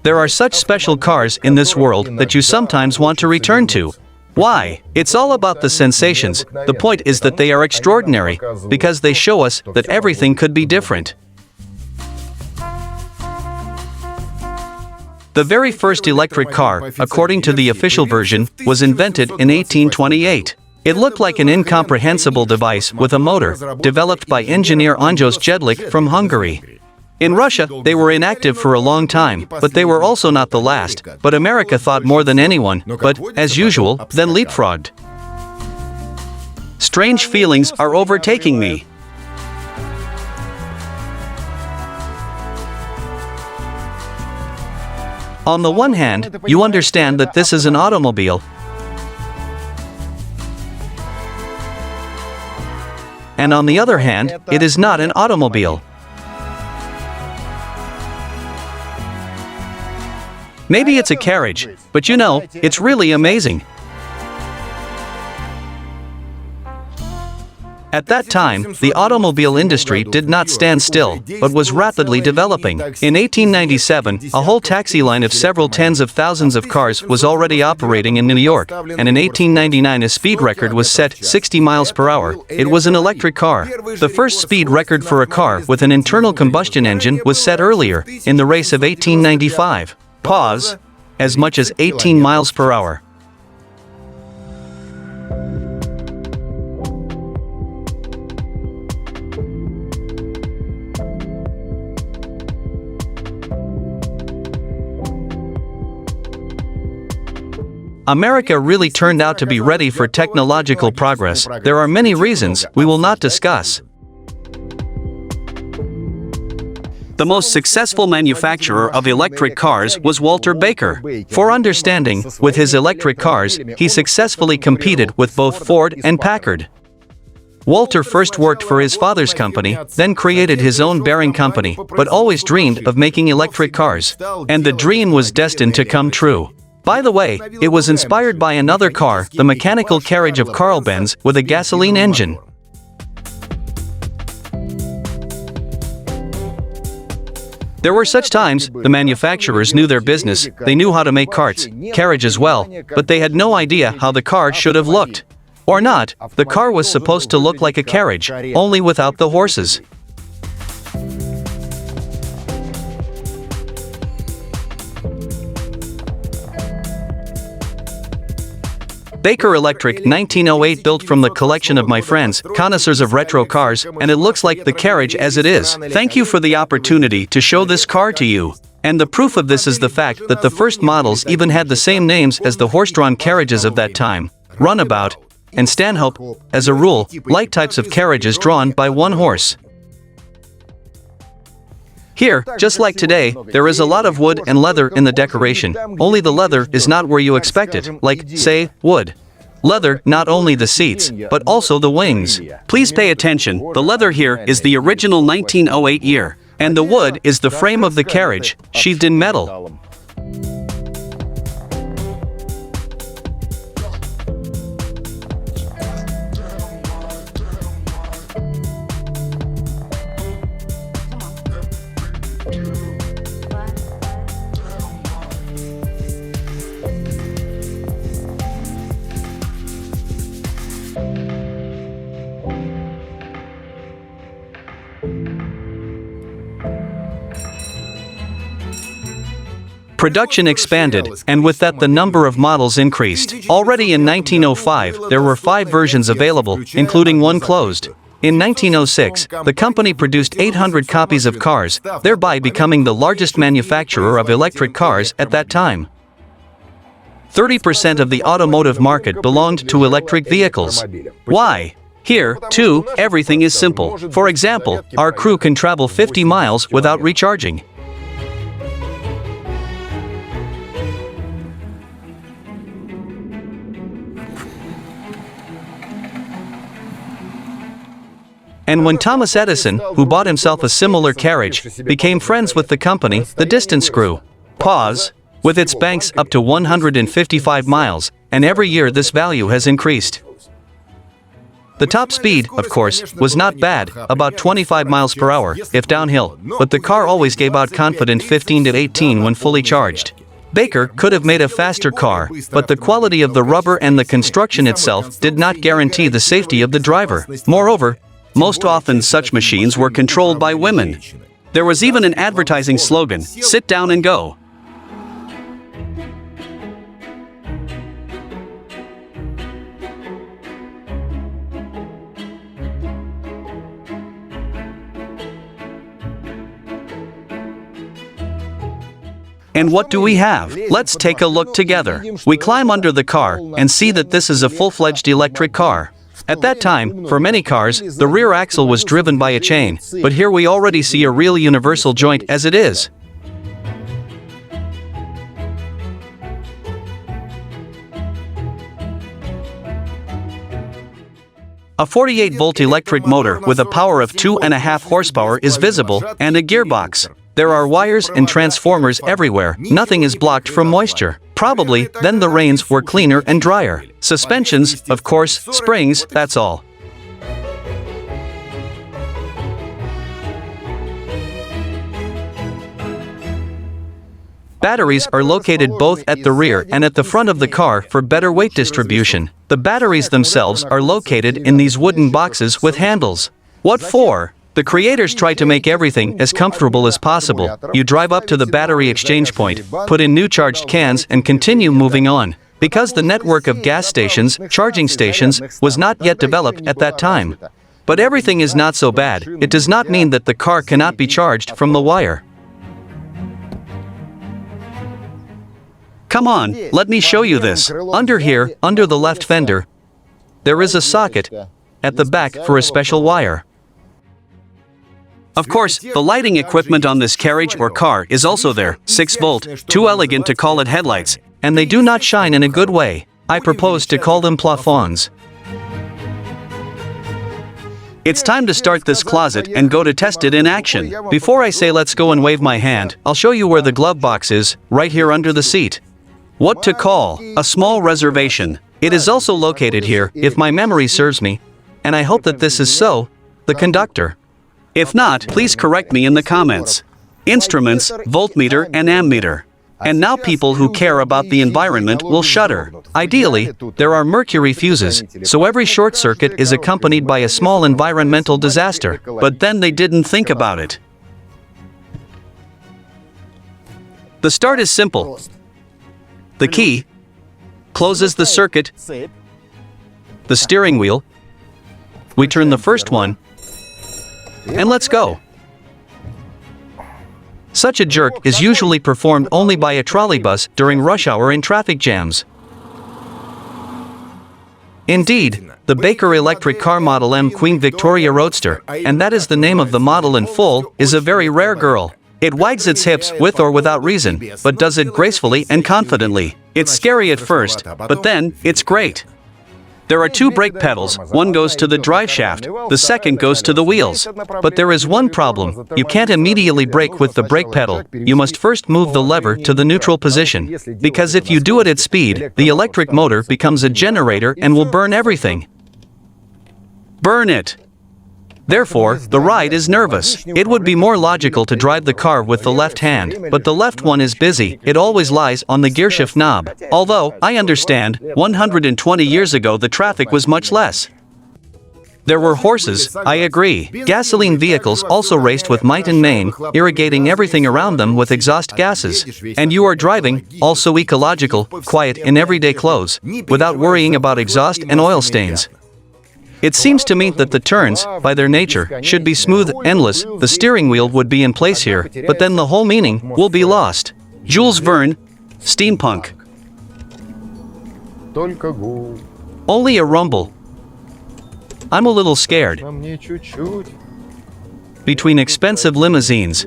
There are such special cars in this world that you sometimes want to return to. Why? It's all about the sensations. The point is that they are extraordinary, because they show us that everything could be different. The very first electric car, according to the official version, was invented in 1828. It looked like an incomprehensible device with a motor, developed by engineer Andros Jedlik from Hungary. In Russia, they were inactive for a long time, but they were also not the last. But America thought more than anyone, but, as usual, then leapfrogged. Strange feelings are overtaking me. On the one hand, you understand that this is an automobile, and on the other hand, it is not an automobile. Maybe it's a carriage, but you know, it's really amazing. At that time, the automobile industry did not stand still, but was rapidly developing. In 1897, a whole taxi line of several tens of thousands of cars was already operating in New York, and in 1899 a speed record was set 60 miles per hour. It was an electric car. The first speed record for a car with an internal combustion engine was set earlier, in the race of 1895. Pause. As much as 18 miles per hour. America really turned out to be ready for technological progress. There are many reasons we will not discuss. The most successful manufacturer of electric cars was Walter Baker. For understanding, with his electric cars, he successfully competed with both Ford and Packard. Walter first worked for his father's company, then created his own bearing company, but always dreamed of making electric cars. And the dream was destined to come true. By the way, it was inspired by another car, the mechanical carriage of Carl Benz, with a gasoline engine. There were such times, the manufacturers knew their business, they knew how to make carts, carriages well, but they had no idea how the car should have looked. Or not, the car was supposed to look like a carriage, only without the horses. Baker Electric 1908 built from the collection of my friends, connoisseurs of retro cars, and it looks like the carriage as it is. Thank you for the opportunity to show this car to you. And the proof of this is the fact that the first models even had the same names as the horse-drawn carriages of that time. Runabout and Stanhope, as a rule, light types of carriages drawn by one horse. Here, just like today, there is a lot of wood and leather in the decoration, only the leather is not where you expect it, like, say, wood. Leather, not only the seats, but also the wings. Please pay attention, the leather here is the original 1908 year, and the wood is the frame of the carriage, sheathed in metal. Production expanded, and with that the number of models increased. Already in 1905, there were 5 versions available, including one closed. In 1906, the company produced 800 copies of cars, thereby becoming the largest manufacturer of electric cars at that time. 30% of the automotive market belonged to electric vehicles. Why? Here, too, everything is simple. For example, our crew can travel 50 miles without recharging. And when Thomas Edison, who bought himself a similar carriage, became friends with the company, the distance grew. Pause. With its banks up to 155 miles, and every year this value has increased. The top speed, of course, was not bad, about 25 miles per hour, if downhill, but the car always gave out confident 15 to 18 when fully charged. Baker could have made a faster car, but the quality of the rubber and the construction itself did not guarantee the safety of the driver. Moreover, most often such machines were controlled by women. There was even an advertising slogan, "Sit down and go." And what do we have? Let's take a look together. We climb under the car and see that this is a full-fledged electric car. At that time, for many cars, the rear axle was driven by a chain, but here we already see a real universal joint as it is. A 48-volt electric motor with a power of 2.5 horsepower is visible, and a gearbox. There are wires and transformers everywhere, nothing is blocked from moisture. Probably, then the rains were cleaner and drier. Suspensions, of course, springs, that's all. Batteries are located both at the rear and at the front of the car for better weight distribution. The batteries themselves are located in these wooden boxes with handles. What for? The creators tried to make everything as comfortable as possible. You drive up to the battery exchange point, put in new charged cans and continue moving on. Because the network of gas stations, charging stations, was not yet developed at that time. But everything is not so bad. It does not mean that the car cannot be charged from the wire. Come on, let me show you this. Under here, under the left fender, there is a socket at the back for a special wire. Of course, the lighting equipment on this carriage or car is also there, 6-volt, too elegant to call it headlights, and they do not shine in a good way. I propose to call them plafonds. It's time to start this closet and go to test it in action. Before I say let's go and wave my hand, I'll show you where the glove box is, right here under the seat. What to call? A small reservation. It is also located here, if my memory serves me, and I hope that this is so, the conductor. If not, please correct me in the comments. Instruments, voltmeter and ammeter. And now people who care about the environment will shudder. Ideally, there are mercury fuses, so every short circuit is accompanied by a small environmental disaster. But then they didn't think about it. The start is simple. The key closes the circuit, the steering wheel. We turn the first one, and let's go. Such a jerk is usually performed only by a trolleybus during rush hour in traffic jams. Indeed, the Baker electric car Model M Queen Victoria Roadster, and that is the name of the model in full, is a very rare girl. It wags its hips with or without reason, but does it gracefully and confidently. It's scary at first, but then, it's great. There are two brake pedals, one goes to the drive shaft, the second goes to the wheels. But there is one problem, you can't immediately brake with the brake pedal, you must first move the lever to the neutral position. Because if you do it at speed, the electric motor becomes a generator and will burn everything. Burn it! Therefore, the ride is nervous. It would be more logical to drive the car with the left hand, but the left one is busy, it always lies on the gearshift knob. Although, I understand, 120 years ago the traffic was much less. There were horses, I agree. Gasoline vehicles also raced with might and main, irrigating everything around them with exhaust gases. And you are driving, also ecological, quiet in everyday clothes, without worrying about exhaust and oil stains. It seems to me that the turns, by their nature, should be smooth, endless, the steering wheel would be in place here, but then the whole meaning will be lost. Jules Verne, Steampunk. Only a rumble. I'm a little scared. Between expensive limousines.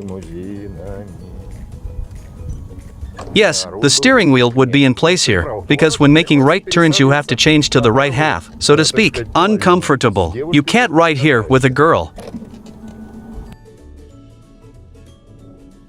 Yes, the steering wheel would be in place here, because when making right turns you have to change to the right half, so to speak. Uncomfortable. You can't ride here with a girl.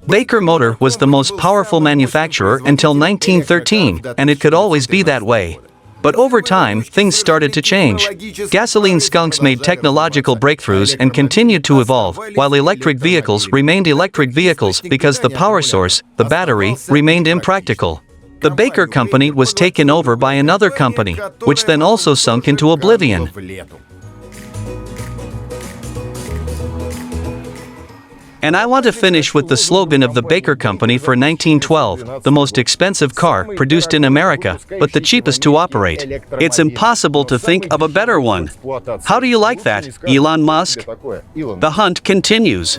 Baker Motor was the most powerful manufacturer until 1913, and it could always be that way. But over time, things started to change. Gasoline skunks made technological breakthroughs and continued to evolve, while electric vehicles remained electric vehicles because the power source, the battery, remained impractical. The Baker Company was taken over by another company, which then also sunk into oblivion. And I want to finish with the slogan of the Baker Company for 1912, the most expensive car produced in America, but the cheapest to operate. It's impossible to think of a better one. How do you like that, Elon Musk? The hunt continues.